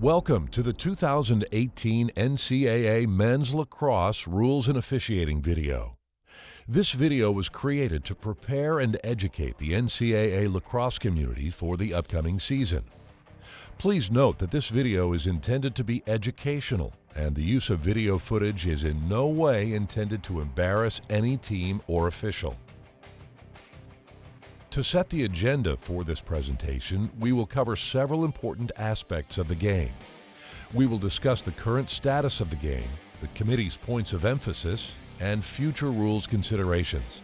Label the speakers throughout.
Speaker 1: Welcome to the 2018 NCAA Men's Lacrosse Rules and Officiating video. This video was created to prepare and educate the NCAA lacrosse community for the upcoming season. Please note that this video is intended to be educational, and the use of video footage is in no way intended to embarrass any team or official. To set the agenda for this presentation, we will cover several important aspects of the game. We will discuss the current status of the game, the committee's points of emphasis, and future rules considerations.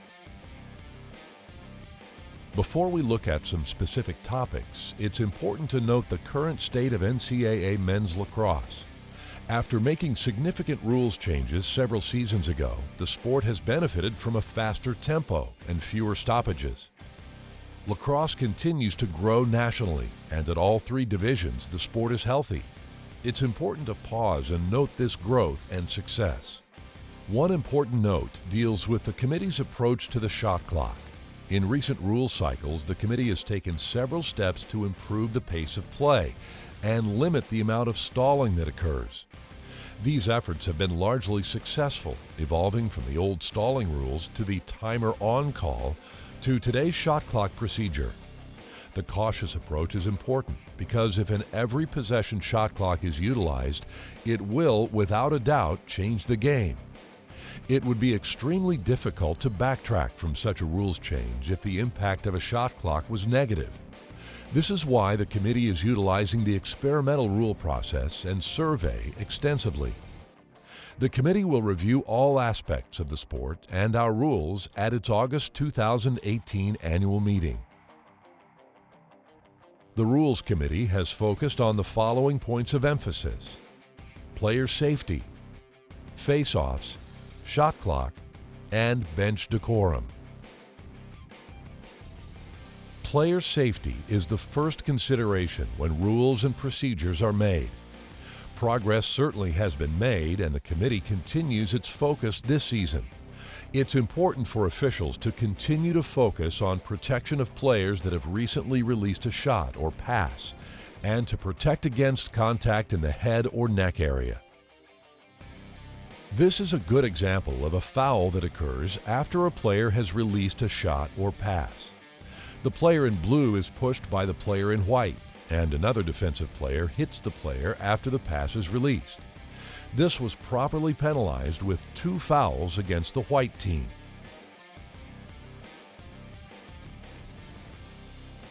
Speaker 1: Before we look at some specific topics, it's important to note the current state of NCAA men's lacrosse. After making significant rules changes several seasons ago, the sport has benefited from a faster tempo and fewer stoppages. Lacrosse continues to grow nationally, and at all three divisions, the sport is healthy. It's important to pause and note this growth and success. One important note deals with the committee's approach to the shot clock. In recent rule cycles, the committee has taken several steps to improve the pace of play and limit the amount of stalling that occurs. These efforts have been largely successful, evolving from the old stalling rules to the timer on call to today's shot clock procedure. The cautious approach is important because if an every possession shot clock is utilized, it will, without a doubt, change the game. It would be extremely difficult to backtrack from such a rules change if the impact of a shot clock was negative. This is why the committee is utilizing the experimental rule process and survey extensively. The committee will review all aspects of the sport and our rules at its August 2018 annual meeting. The Rules Committee has focused on the following points of emphasis: player safety, face-offs, shot clock, and bench decorum. Player safety is the first consideration when rules and procedures are made. Progress certainly has been made, and the committee continues its focus this season. It's important for officials to continue to focus on protection of players that have recently released a shot or pass, and to protect against contact in the head or neck area. This is a good example of a foul that occurs after a player has released a shot or pass. The player in blue is pushed by the player in white, and another defensive player hits the player after the pass is released. This was properly penalized with 2 fouls against the white team.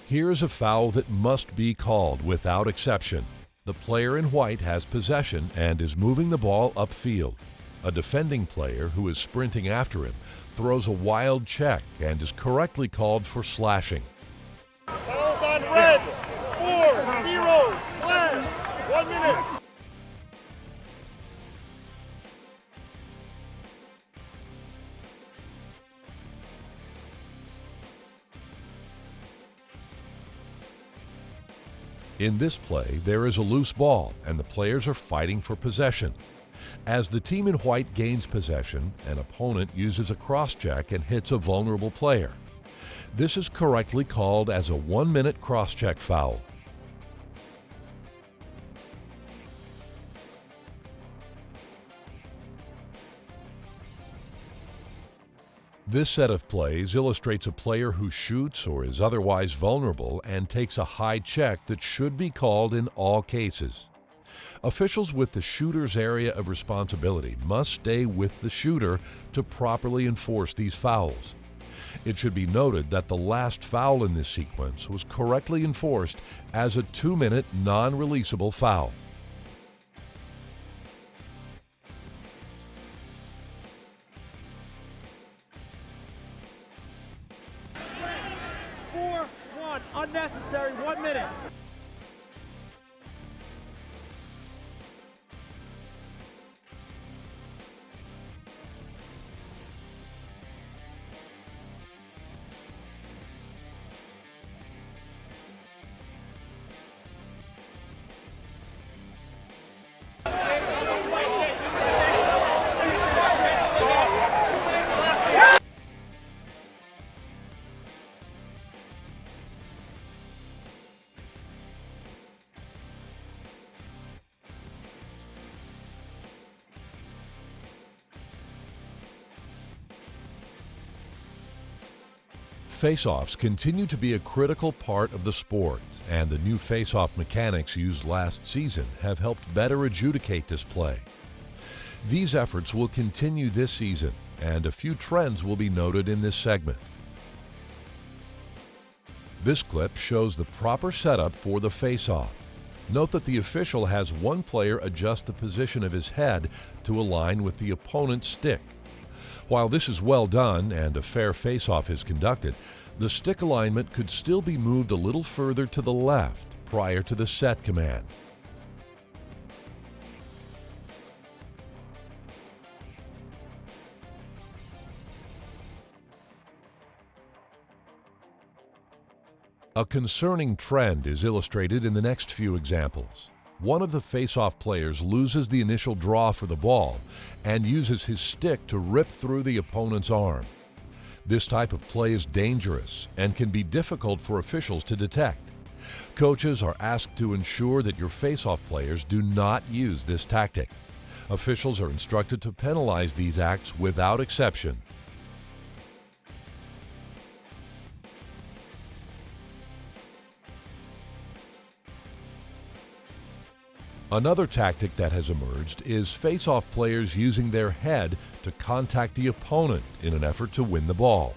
Speaker 1: Here's a foul that must be called without exception. The player in white has possession and is moving the ball upfield. A defending player who is sprinting after him throws a wild check and is correctly called for slashing.
Speaker 2: Fouls on red. 4-0 slash. 1 minute.
Speaker 1: In this play, there is a loose ball and the players are fighting for possession. As the team in white gains possession, an opponent uses a cross-check and hits a vulnerable player. This is correctly called as a 1-minute cross-check foul. This set of plays illustrates a player who shoots or is otherwise vulnerable and takes a high check that should be called in all cases. Officials with the shooter's area of responsibility must stay with the shooter to properly enforce these fouls. It should be noted that the last foul in this sequence was correctly enforced as a 2-minute non-releasable foul.
Speaker 2: Unnecessary. 1 minute.
Speaker 1: Face-offs continue to be a critical part of the sport, and the new face-off mechanics used last season have helped better adjudicate this play. These efforts will continue this season, and a few trends will be noted in this segment. This clip shows the proper setup for the face-off. Note that the official has one player adjust the position of his head to align with the opponent's stick. While this is well done and a fair face-off is conducted, the stick alignment could still be moved a little further to the left prior to the set command. A concerning trend is illustrated in the next few examples. One of the face-off players loses the initial draw for the ball and uses his stick to rip through the opponent's arm. This type of play is dangerous and can be difficult for officials to detect. Coaches are asked to ensure that your face-off players do not use this tactic. Officials are instructed to penalize these acts without exception. Another tactic that has emerged is face-off players using their head to contact the opponent in an effort to win the ball.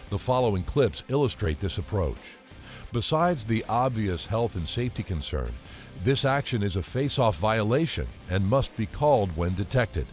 Speaker 1: The following clips illustrate this approach. Besides the obvious health and safety concern, this action is a face-off violation and must be called when detected.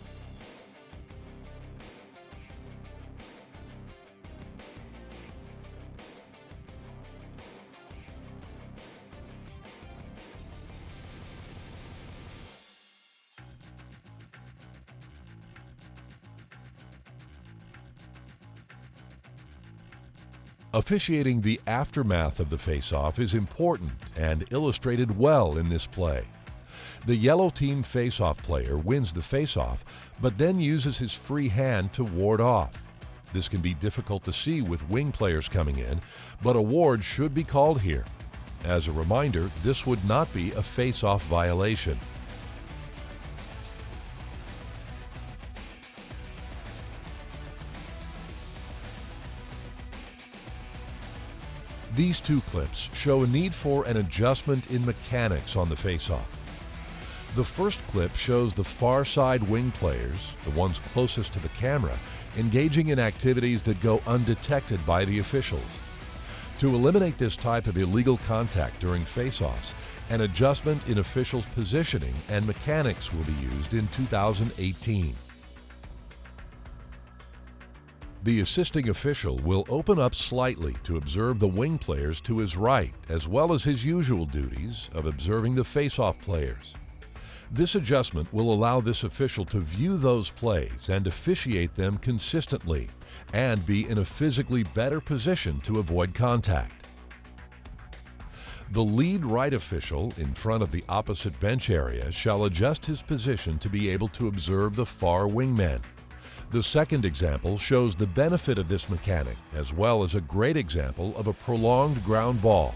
Speaker 1: Officiating the aftermath of the face-off is important and illustrated well in this play. The yellow team face-off player wins the face-off, but then uses his free hand to ward off. This can be difficult to see with wing players coming in, but a ward should be called here. As a reminder, this would not be a face-off violation. These two clips show a need for an adjustment in mechanics on the face-off. The first clip shows the far side wing players, the ones closest to the camera, engaging in activities that go undetected by the officials. To eliminate this type of illegal contact during face-offs, an adjustment in officials' positioning and mechanics will be used in 2018. The assisting official will open up slightly to observe the wing players to his right, as well as his usual duties of observing the face-off players. This adjustment will allow this official to view those plays and officiate them consistently, and be in a physically better position to avoid contact. The lead right official in front of the opposite bench area shall adjust his position to be able to observe the far wingmen. The second example shows the benefit of this mechanic, as well as a great example of a prolonged ground ball.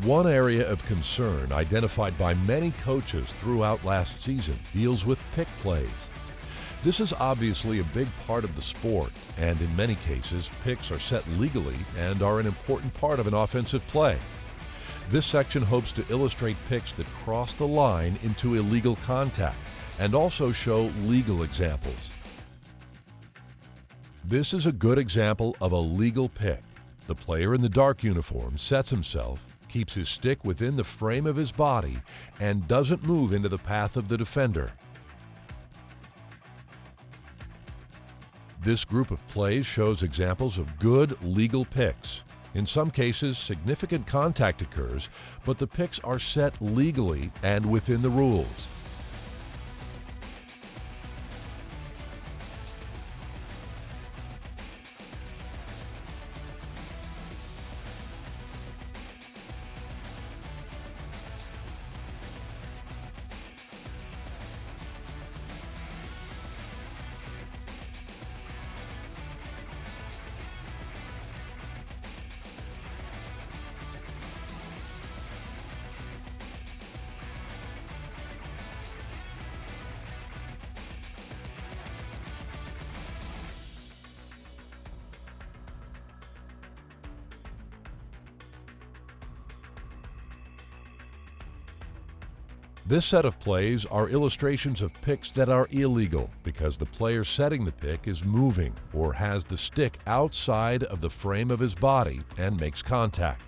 Speaker 1: One area of concern identified by many coaches throughout last season deals with pick plays. This is obviously a big part of the sport, and in many cases, picks are set legally and are an important part of an offensive play. This section hopes to illustrate picks that cross the line into illegal contact and also show legal examples. This is a good example of a legal pick. The player in the dark uniform sets himself, keeps his stick within the frame of his body, and doesn't move into the path of the defender. This group of plays shows examples of good legal picks. In some cases, significant contact occurs, but the picks are set legally and within the rules. This set of plays are illustrations of picks that are illegal because the player setting the pick is moving or has the stick outside of the frame of his body and makes contact.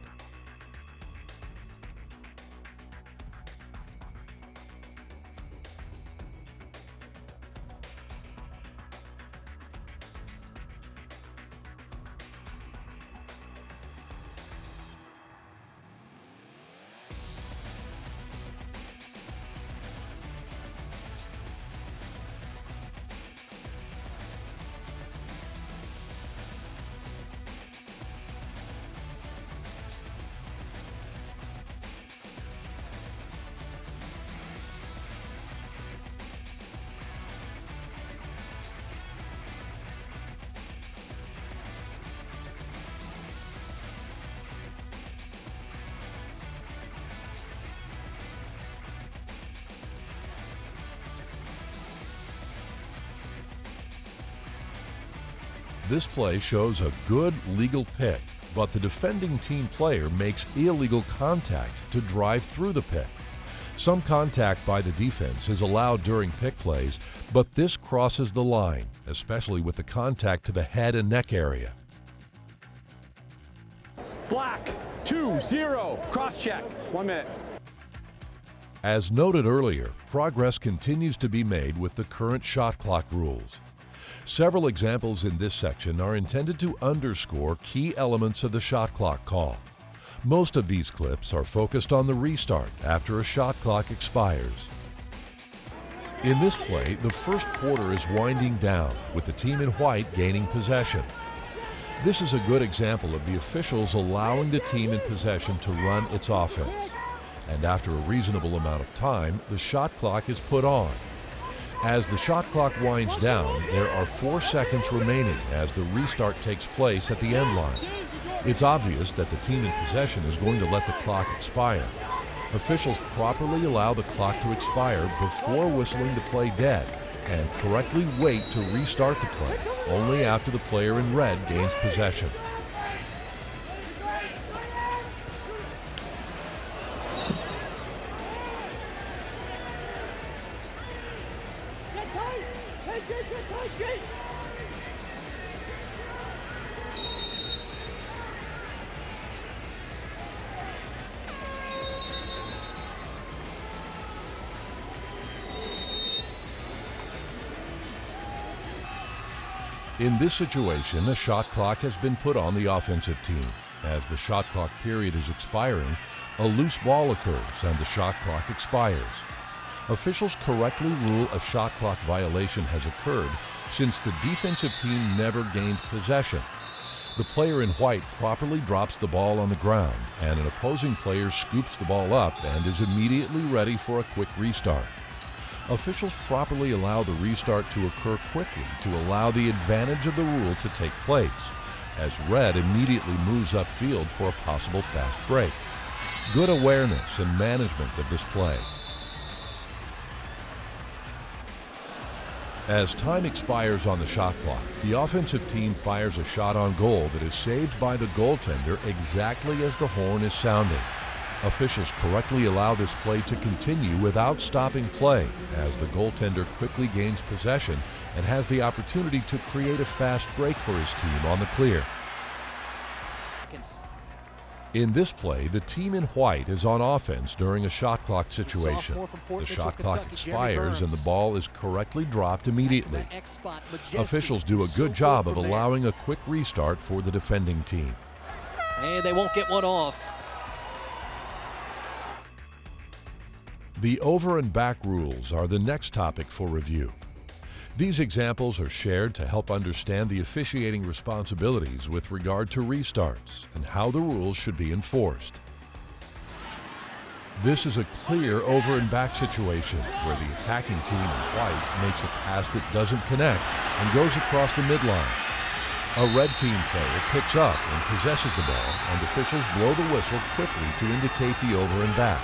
Speaker 1: This play shows a good legal pick, but the defending team player makes illegal contact to drive through the pick. Some contact by the defense is allowed during pick plays, but this crosses the line, especially with the contact to the head and neck area.
Speaker 2: Black, 2-0, cross check, 1 minute.
Speaker 1: As noted earlier, progress continues to be made with the current shot clock rules. Several examples in this section are intended to underscore key elements of the shot clock call. Most of these clips are focused on the restart after a shot clock expires. In this play, the first quarter is winding down, with the team in white gaining possession. This is a good example of the officials allowing the team in possession to run its offense. And after a reasonable amount of time, the shot clock is put on. As the shot clock winds down, there are 4 seconds remaining as the restart takes place at the end line. It's obvious that the team in possession is going to let the clock expire. Officials properly allow the clock to expire before whistling the play dead and correctly wait to restart the play only after the player in red gains possession. In this situation, a shot clock has been put on the offensive team. As the shot clock period is expiring, a loose ball occurs and the shot clock expires. Officials correctly rule a shot clock violation has occurred since the defensive team never gained possession. The player in white properly drops the ball on the ground, and an opposing player scoops the ball up and is immediately ready for a quick restart. Officials properly allow the restart to occur quickly to allow the advantage of the rule to take place, as red immediately moves upfield for a possible fast break. Good awareness and management of this play. As time expires on the shot clock, the offensive team fires a shot on goal that is saved by the goaltender exactly as the horn is sounding. Officials correctly allow this play to continue without stopping play as the goaltender quickly gains possession and has the opportunity to create a fast break for his team on the clear. In this play, the team in white is on offense during a shot clock situation. The shot clock expires and the ball is correctly dropped immediately. Officials do a good job of allowing a quick restart for the defending team.
Speaker 3: And they won't get one off.
Speaker 1: The over and back rules are the next topic for review. These examples are shared to help understand the officiating responsibilities with regard to restarts and how the rules should be enforced. This is a clear over and back situation where the attacking team in white makes a pass that doesn't connect and goes across the midline. A red team player picks up and possesses the ball, and officials blow the whistle quickly to indicate the over and back.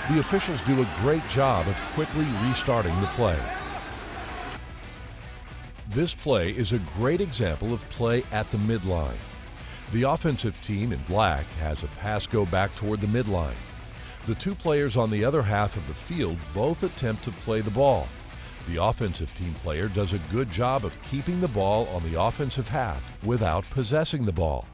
Speaker 1: The officials do a great job of quickly restarting the play. This play is a great example of play at the midline. The offensive team in black has a pass go back toward the midline. The two players on the other half of the field both attempt to play the ball. The offensive team player does a good job of keeping the ball on the offensive half without possessing the ball.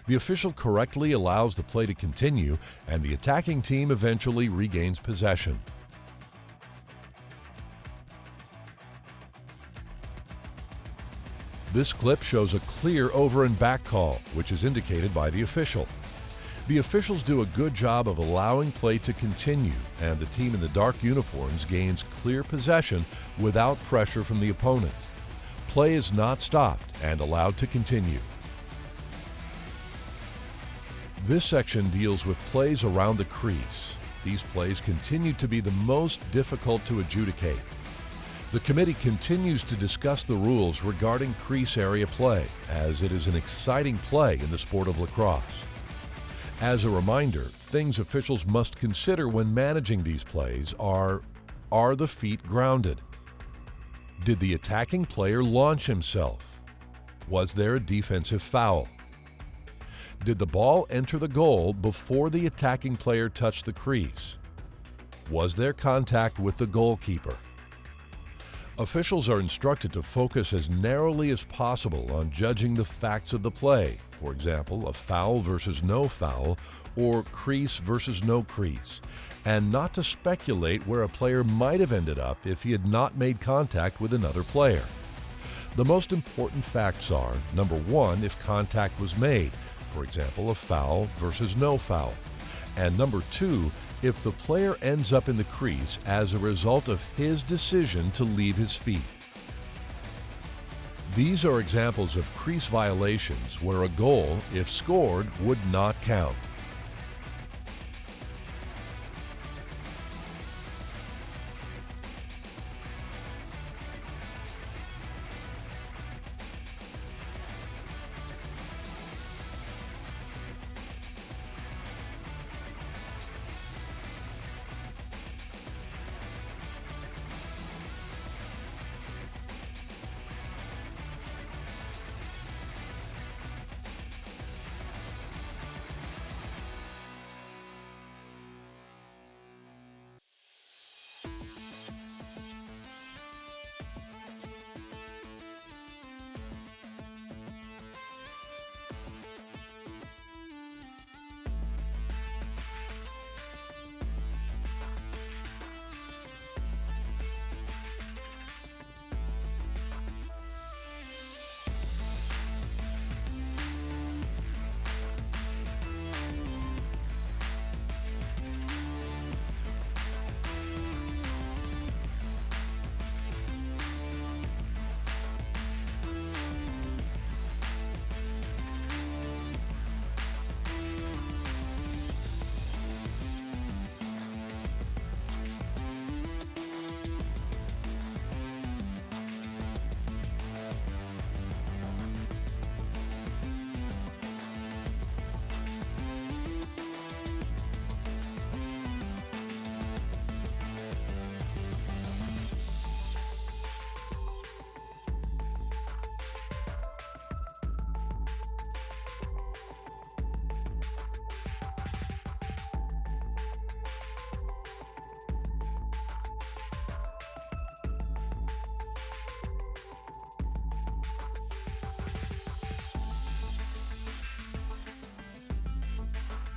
Speaker 1: The official correctly allows the play to continue, and the attacking team eventually regains possession. This clip shows a clear over and back call, which is indicated by the official. The officials do a good job of allowing play to continue, and the team in the dark uniforms gains clear possession without pressure from the opponent. Play is not stopped and allowed to continue. This section deals with plays around the crease. These plays continue to be the most difficult to adjudicate. The committee continues to discuss the rules regarding crease area play, as it is an exciting play in the sport of lacrosse. As a reminder, things officials must consider when managing these plays are the feet grounded? Did the attacking player launch himself? Was there a defensive foul? Did the ball enter the goal before the attacking player touched the crease? Was there contact with the goalkeeper? Officials are instructed to focus as narrowly as possible on judging the facts of the play, for example, a foul versus no foul, or crease versus no crease, and not to speculate where a player might have ended up if he had not made contact with another player. The most important facts are, number one, if contact was made, for example, a foul versus no foul, and number two, if the player ends up in the crease as a result of his decision to leave his feet. These are examples of crease violations where a goal, if scored, would not count.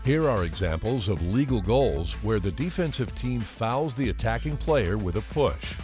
Speaker 1: Here are examples of legal goals where the defensive team fouls the attacking player with a push.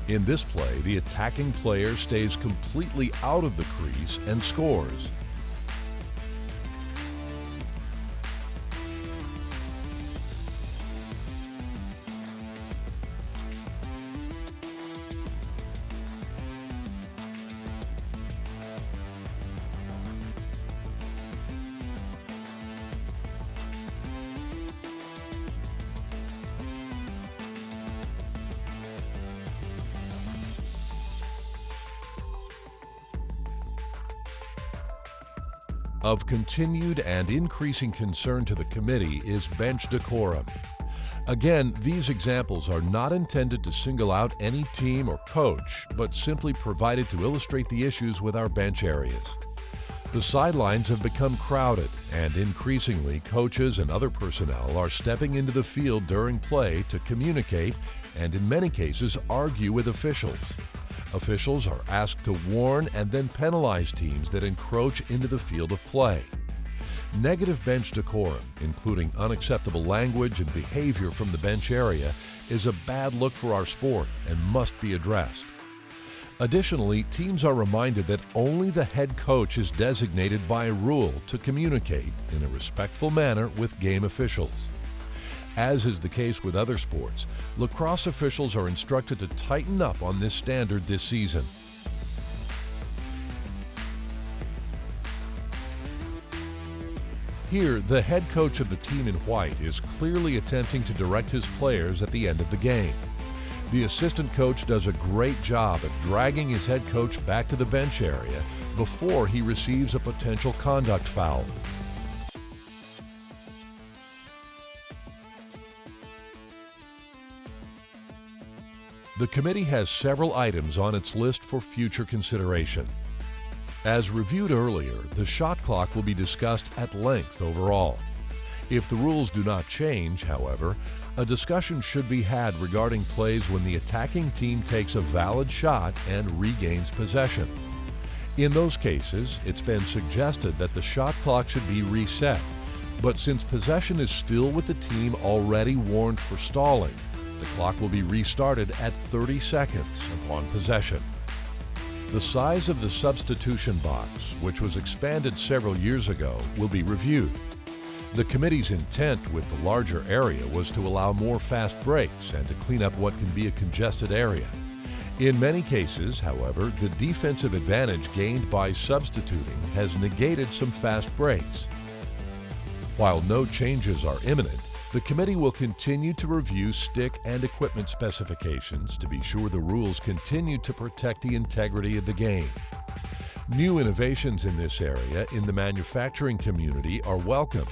Speaker 1: In this play, the attacking player stays completely out of the crease and scores. Of continued and increasing concern to the committee is bench decorum. Again, these examples are not intended to single out any team or coach, but simply provided to illustrate the issues with our bench areas. The sidelines have become crowded, and increasingly coaches and other personnel are stepping into the field during play to communicate and in many cases argue with officials. Officials are asked to warn and then penalize teams that encroach into the field of play. Negative bench decorum, including unacceptable language and behavior from the bench area, is a bad look for our sport and must be addressed. Additionally, teams are reminded that only the head coach is designated by rule to communicate in a respectful manner with game officials. As is the case with other sports, lacrosse officials are instructed to tighten up on this standard this season. Here, the head coach of the team in white is clearly attempting to direct his players at the end of the game. The assistant coach does a great job of dragging his head coach back to the bench area before he receives a potential conduct foul. The committee has several items on its list for future consideration. As reviewed earlier, the shot clock will be discussed at length overall. If the rules do not change, however, a discussion should be had regarding plays when the attacking team takes a valid shot and regains possession. In those cases, it's been suggested that the shot clock should be reset, but since possession is still with the team already warned for stalling, the clock will be restarted at 30 seconds upon possession. The size of the substitution box, which was expanded several years ago, will be reviewed. The committee's intent with the larger area was to allow more fast breaks and to clean up what can be a congested area. In many cases, however, the defensive advantage gained by substituting has negated some fast breaks. While no changes are imminent, the committee will continue to review stick and equipment specifications to be sure the rules continue to protect the integrity of the game. New innovations in this area in the manufacturing community are welcome,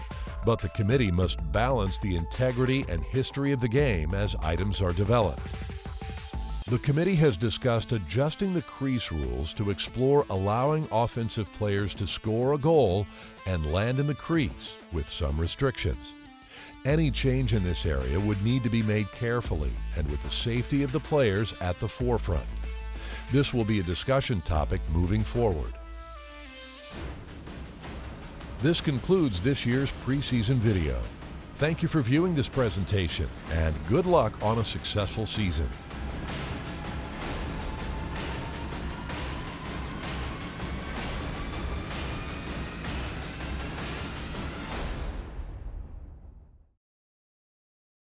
Speaker 1: but the committee must balance the integrity and history of the game as items are developed. The committee has discussed adjusting the crease rules to explore allowing offensive players to score a goal and land in the crease with some restrictions. Any change in this area would need to be made carefully and with the safety of the players at the forefront. This will be a discussion topic moving forward. This concludes this year's preseason video. Thank you for viewing this presentation and good luck on a successful season.